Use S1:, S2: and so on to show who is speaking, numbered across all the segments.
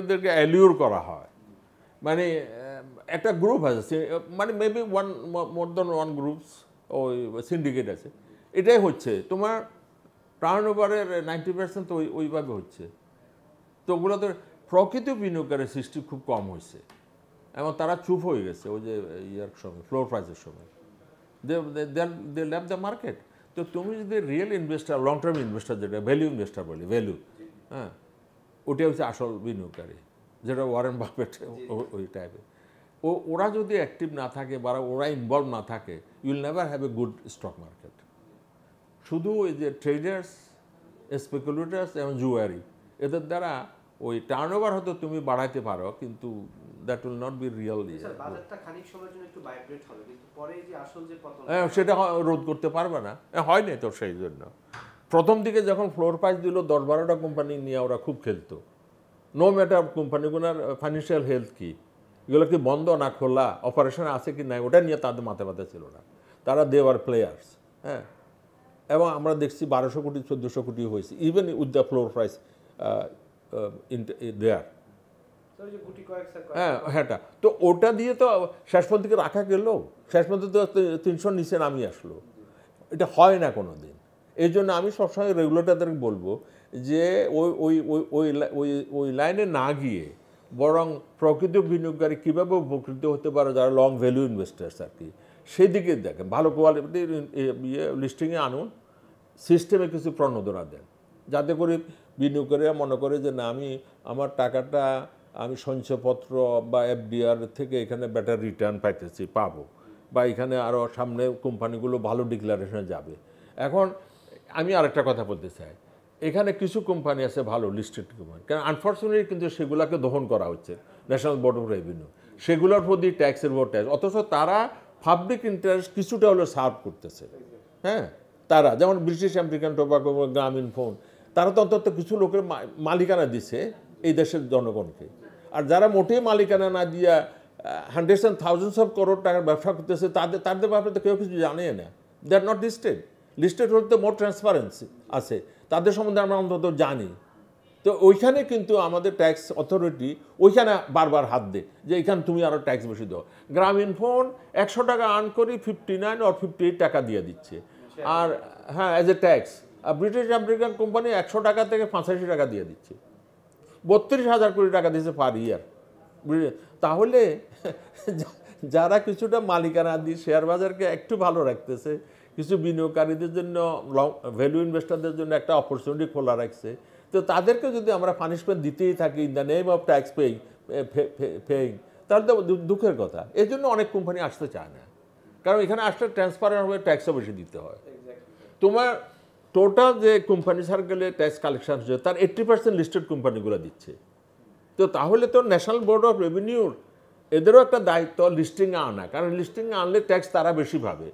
S1: এদেরকে অ্যালিউর করা হয়, মানে একটা গ্রুপ আছে, মানে maybe more than one groups ওই সিন্ডিকেট আছে। এটাই হচ্ছে তোমার টার্ন ওভারের 90% তো ওইভাবে হচ্ছে। তো ওগুলো তো প্রকৃত বিনিয়োগকারীর সৃষ্টি খুব কম হয়েছে এবং তারা চুপ হয়ে গেছে ওই যে ইয়ার সময়, ফ্লোর প্রাইসের সময়। দে লেভ দ্য মার্কেট। তো তুমি যদি real investor, long term investor, যেটা ভ্যালু ইনভেস্টার বলি, ভ্যালু, হ্যাঁ, ওটাই হচ্ছে আসল বিনিয়োগকারী, যেটা ওয়ারেন বাফেট ওই টাইপের। ওরা যদি অ্যাক্টিভ না থাকে বা ওরা ইনভলভ না থাকে, ইউল never have a good stock market. শুধু ওই যে ট্রেডার্স, স্পেকুলেটার্স এবং জুয়ারি, এদের দ্বারা ওই টার্ন ওভার হয়তো তুমি বাড়াইতে পারো, কিন্তু that will not be real.
S2: বাজারটা খানিক সময়ের জন্য একটু ভাইব্রেট হবে, কিন্তু পরে যে আসল যে পতন,
S1: সেটা রোধ করতে পারবে না, হয়নি তো। সেই জন্য প্রথম দিকে যখন ফ্লোর প্রাইস দিল 10-12টা কোম্পানি নিয়ে ওরা খুব খেলতো, নো ম্যাটার কোম্পানিগুলোর ফাইন্যান্সিয়াল হেলথ কি, এগুলো কি বন্ধ না খোলা, অপারেশন আছে কি নাই, ওটা নিয়ে তাদের মাথা ব্যথা ছিল না। তারা দেওয়ার প্লেয়ার্স, হ্যাঁ। এবং আমরা দেখছি 1200 কোটি 1400 কোটি হয়েছে, even with the floor price there. হ্যাঁ হ্যাঁটা তো ওটা দিয়ে তো শেষ পর্যন্ত দিকে রাখা গেল, শেষ পর্যন্ত তো 300 নিচে নামিয়ে আসলো। এটা হয় না কোনো দিন। এই জন্য আমি সবসময় রেগুলেটরদের বলবো যে ওই ওই ওই ওই ওই লাইনে না গিয়ে বরং প্রকৃত বিনিয়োগকারী কীভাবে উপকৃত হতে পারে, যারা লং ভ্যালু ইনভেস্টার্স আর কি, সেই দিকে দেখেন, ভালো কোয়ালিটির লিস্টিংয়ে আনুন, সিস্টেমে কিছু প্রণোদনা দেন, যাতে করে বিনিয়োগকারীরা মনে করে যে না, আমার টাকাটা আমি সঞ্চয়পত্র বা এফডিআর থেকে এখানে বেটার রিটার্ন পাবো, বা এখানে আরও সামনে কোম্পানিগুলো ভালো ডিক্লারেশনে যাবে। এখন আমি আরেকটা কথা বলতে চাই, এখানে কিছু কোম্পানি আছে ভালো লিস্টেড কোম্পানি, কারণ আনফর্চুনেটলি কিন্তু সেগুলোকে দহন করা হচ্ছে ন্যাশনাল বোর্ড অফ রেভিনিউ, সেগুলোর প্রতি ট্যাক্সের উপর ট্যাক্স, অথচ তারা পাবলিক ইন্টারেস্ট কিছুটা হলেও সার্ভ করতেছে। হ্যাঁ, তারা যেমন ব্রিটিশ আমেরিকান টোবাকো, গ্রামীণ ফোন, তারা তো অন্তত কিছু লোকের মালিকানা দিছে এই দেশের জনগণকে। আর যারা মোটেই মালিকানা না দিয়া hundreds and thousands of crore টাকার ব্যবসা করতেছে, তাদের ব্যাপারে তো কেউ কিছু জানে না। দে আর নট লিস্টেড। লিস্টেড হলে তো মোর ট্রান্সপারেন্সি আছে, তাদের সম্বন্ধে আমরা অন্তত জানি। তো ওইখানে কিন্তু আমাদের ট্যাক্স অথরিটি ওইখানে বারবার হাত দেয় যে এখানে তুমি আরও ট্যাক্স বেশি দাও। গ্রামীণ ফোন 100 টাকা আর্ন করি 59 or 58 টাকা দিয়ে দিচ্ছে, আর হ্যাঁ অ্যাজ এ ট্যাক্স। আর ব্রিটিশ আমেরিকান কোম্পানি 100 টাকা থেকে 85 টাকা দিয়ে দিচ্ছে, 32,000 কোটি টাকা দিচ্ছে পার ইয়ার। তাহলে যারা কিছুটা মালিকানা দিয়ে শেয়ার বাজারকে একটু ভালো রাখতেছে, কিছু বিনিয়োগকারীদের জন্য, ভ্যালু ইনভেস্টারদের জন্য একটা অপরচুনিটি খোলা রাখছে, তো তাদেরকে যদি আমরা পানিশমেন্ট দিতেই থাকি in the name of tax paying, তাহলে তো দুঃখের কথা। এই জন্য অনেক কোম্পানি আসতে চায় না, কারণ এখানে আসলে ট্রান্সপারেন্ট হবে, ট্যাক্সও বেশি দিতে হয়। তোমার টোটাল যে কোম্পানি সার্কেলে ট্যাক্স কালেকশন হচ্ছে তার 80% লিস্টেড কোম্পানিগুলো দিচ্ছে। তো তাহলে তো ন্যাশনাল বোর্ড অফ রেভিনিউর এদেরও একটা দায়িত্ব লিস্টিংয়ে আনা, কারণ লিস্টিংয়ে আনলে ট্যাক্স তারা বেশি পাবে।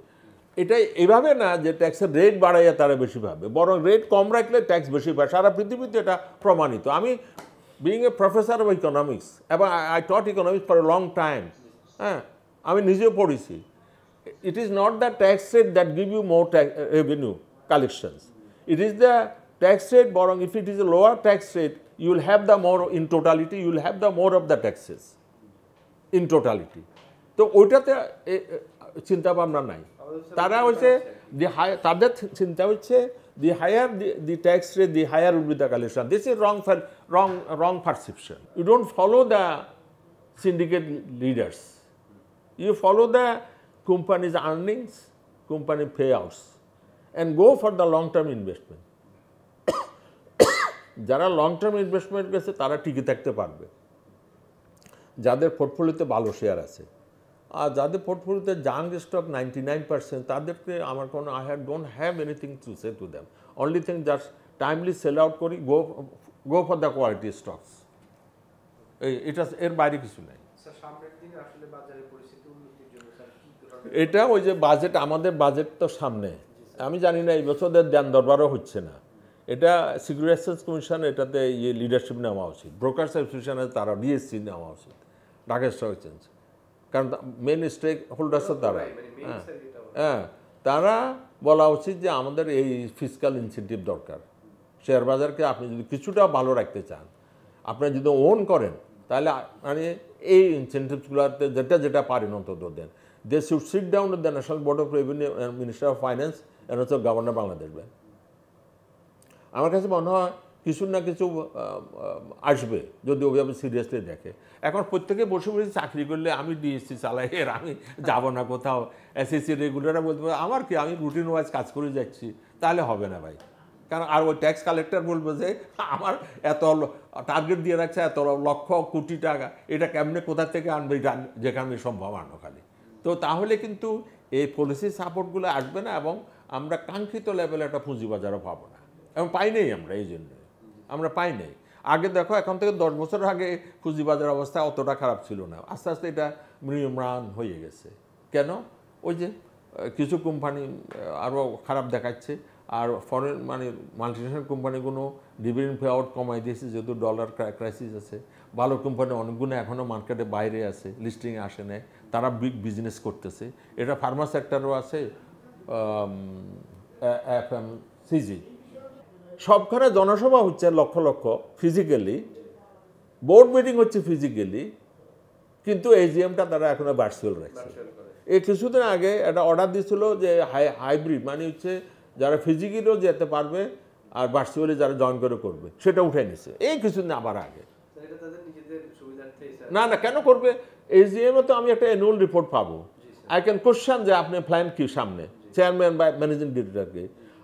S1: এটা এভাবে না যে ট্যাক্সের রেট বাড়াইয়া তারা বেশি পাবে, বরং রেট কম রাখলে ট্যাক্স বেশি পায়। সারা পৃথিবীতে এটা প্রমাণিত। আমি being a professor of economics, এবং I taught economics for a long time, হ্যাঁ, আমি নিজেও পড়েছি। It is not the tax rate that give you more revenue collections. It is the tax rate, borrowing. If it is a lower tax rate, you will have the more in totality, you will have the more of the taxes in totality. তো ওইটাতে চিন্তা ভাবনা নাই। তারা হচ্ছে তাদের চিন্তা হচ্ছে the higher the tax rate, the higher will be the collection. This is wrong perception. You don't follow the syndicate leaders. You follow the company's earnings, company payouts, and go for the long-term investment. যারা long-term investment গেছে তারা টিকে থাকতে পারবে, যাদের পোর্টফোলিওতে ভালো share আছে। আর যাদের পোর্টফোলিওতে জাঙ্ক স্টক 99%, তাদেরকে আমার কোনো don't have anything to say to them. Only thing just timely sell out করি, go for the quality stocks. এটা এর বাইরে কিছু নাই। এটা ওই যে বাজেট, আমাদের বাজেট তো সামনে, আমি জানি না এই বছরদের ধ্যান দরবারও হচ্ছে না। এটা সিকিউরিটি এক্সচেঞ্জ কমিশন, এটাতে লিডারশিপ নেওয়া উচিত, ব্রোকার্স অ্যাসোসিয়েশনে তারা ডিএসসি নেওয়া উচিত, ঢাকা স্টক এক্সচেঞ্জ, কারণ মেন স্টেক হোল্ডার্স তারা। হ্যাঁ, তারা বলা উচিত যে আমাদের এই ফিসক্যাল ইনসেন্টিভ দরকার। শেয়ার বাজারকে আপনি যদি কিছুটা ভালো রাখতে চান, আপনারা যদি ওন করেন তাহলে মানে এই ইনসেন্টিভসগুলোতে যেটা যেটা পারেন অন্তত দেন। They should sit down with the national board of revenue minister of finance and হচ্ছে গভর্নর বাংলাদেশ ব্যাংক। আমার কাছে মনে হয় কিছু না কিছু আসবে যদি ওইভাবে সিরিয়াসলি দেখে। এখন প্রত্যেকে বসে বসে চাকরি করলে আমি ডিএসসি চালাই এর আমি যাব না কোথাও, এসএসসি রেগুলাররা বলতে পারে আমার কি আমি রুটিন ওয়াইজ কাজ করে যাচ্ছি, তাহলে হবে না ভাই। কারণ আর ওই ট্যাক্স কালেক্টর বলবে যে আমার এত টার্গেট দিয়ে রাখছে এত লক্ষ কোটি টাকা, এটা কেমনে কোথা থেকে আনবে, এটা যেখানে সম্ভব আনো খালি। তো তাহলে কিন্তু এই পলিসি সাপোর্টগুলো আসবে না এবং আমরা কাঙ্ক্ষিত লেভেলে একটা পুঁজিবাজারও পাবো না, এবং পাই নেই আমরা, এই জন্য আমরা পাই নেই। আগে দেখো এখন থেকে 10 বছর আগে পুঁজিবাজার অবস্থা অতটা খারাপ ছিল না, আস্তে আস্তে এটা ম্রিয়ম্রাণ হয়ে গেছে। কেন? ওই যে কিছু কোম্পানি আরও খারাপ দেখাচ্ছে, আর ফরেন মানে মাল্টিনেশনাল কোম্পানিগুলো ডিভিডেন্ড পে আউট কমাই দিয়েছে যেহেতু ডলার ক্রাইসিস আছে। ভালো কোম্পানি অনেকগুলো এখনও মার্কেটে বাইরে আছে, লিস্টিংয়ে আসে নাই, তারা বিগ বিজনেস করতেছে। এটা ফার্মা সেক্টরও আছে, এফএমসিজি সবখানে জনসভা হচ্ছে lakh lakh physically, board meeting হচ্ছে ফিজিক্যালি, কিন্তু এজিএমটা তারা এখনো ভার্চুয়াল রাখছে। এই কিছুদিন আগে একটা অর্ডার দিয়েছিল যে হাইব্রিড মানে হচ্ছে যারা ফিজিক্যালিও যেতে পারবে আর ভার্চুয়ালি যারা জয়েন করে করবে সেটা উঠে নিছে এই কিছুদিন আবার আগে। না না কেন করবে? এজিএমে তো আমি একটা অ্যানুয়াল রিপোর্ট পাবো, আই ক্যান কোশ্চেন যে আপনি প্ল্যান কি সামনে চেয়ারম্যান বা ম্যানেজিং ডিরেক্টরকে,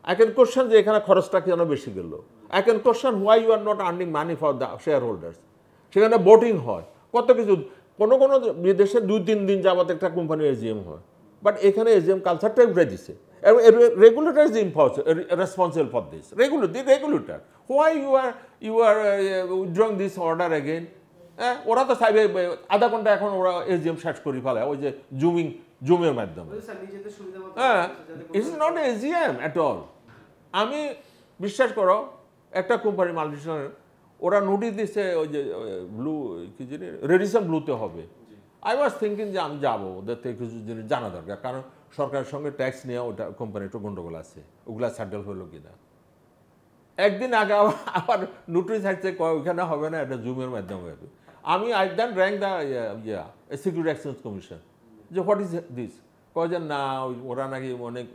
S1: আই ক্যান কোশ্চেন যে এখানে খরচটা কেন বেশি গেল, I can question why you are not earning money for the shareholders. সেখানে ভোটিং হয়, কত কিছু। কোনো কোনো বিদেশে 2-3 দিন যাবত একটা কোম্পানির এজিএম হয়, বাট এখানে এজিএম কালচারটাই উঠে দিচ্ছে। এবং regulator is responsible for this, regulator. Why you are withdrawing this order again. হ্যাঁ, ওরা তো চাইবে আধা ঘন্টা এখন ওরা এজিএম শেষ করে ফেলে ওই যে জুমের মাধ্যমে। হ্যাঁ, it's not AGM at all. আমি বিশ্বাস করো একটা কোম্পানি মাল্টিনেশনাল ওরা নোটিশ দিচ্ছে ওই যে ব্লু কি জানি রেডিসন ব্লুতে হবে। আই ওয়াজ থিঙ্কিং যে আমি যাবো, ওদের থেকে কিছু জিনিস জানা দরকার, কারণ সরকারের সঙ্গে ট্যাক্স নেওয়া ওটা কোম্পানি একটু গন্ডগোল আছে, ওগুলা স্যাটেল হলো কিনা। একদিন আগে আবার নোটিশ আসছে ওইখানে হবে না, এটা জুমের মাধ্যমে হবে। আমি I then rang the security exchange commission যে হোয়াট ইজ দিস, কয় যে না ওরা নাকি অনেক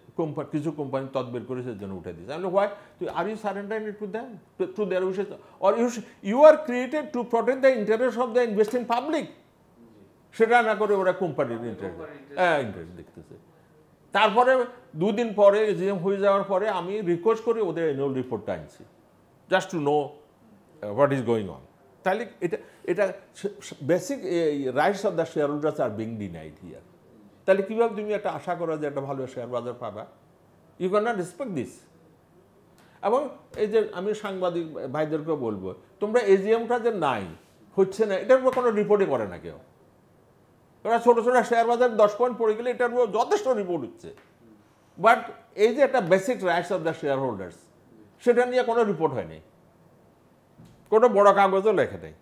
S1: কিছু কোম্পানি তদবির করেছে জন্য উঠে দিয়েছে। আমি why are you surrender to them to their wishes or you are created to protect the interest of the investing public, সেটা না করে ওরা কোম্পানির ইন্টারেস্ট দেখতেছে। তারপরে 2 দিন পরে এজিএম হয়ে যাওয়ার পরে আমি রিকোয়েস্ট করে ওদের অ্যানুয়াল রিপোর্টটা আনছি just to know what is going on. তাহলে এটা basic rights of the share holders are being denied here. তাহলে কীভাবে তুমি একটা আশা করো যে একটা ভালো শেয়ার বাজার পাবা? You can not respect this. এবং এই যে আমি সাংবাদিক ভাইদেরকেও বলবো, তোমরা এজিএমটা যে নাই হচ্ছে না এটার উপর কোনো রিপোর্টই করে না কেউ। ওরা ছোটো ছোটো শেয়ার বাজার 10 পয়েন্ট পড়ে গেলে এটার উপর যথেষ্ট রিপোর্ট হচ্ছে, বাট এই যে একটা basic rights of the share holders সেটা নিয়ে কোনো রিপোর্ট হয়নি, কোনো বড় কাগজও লেখে নেই।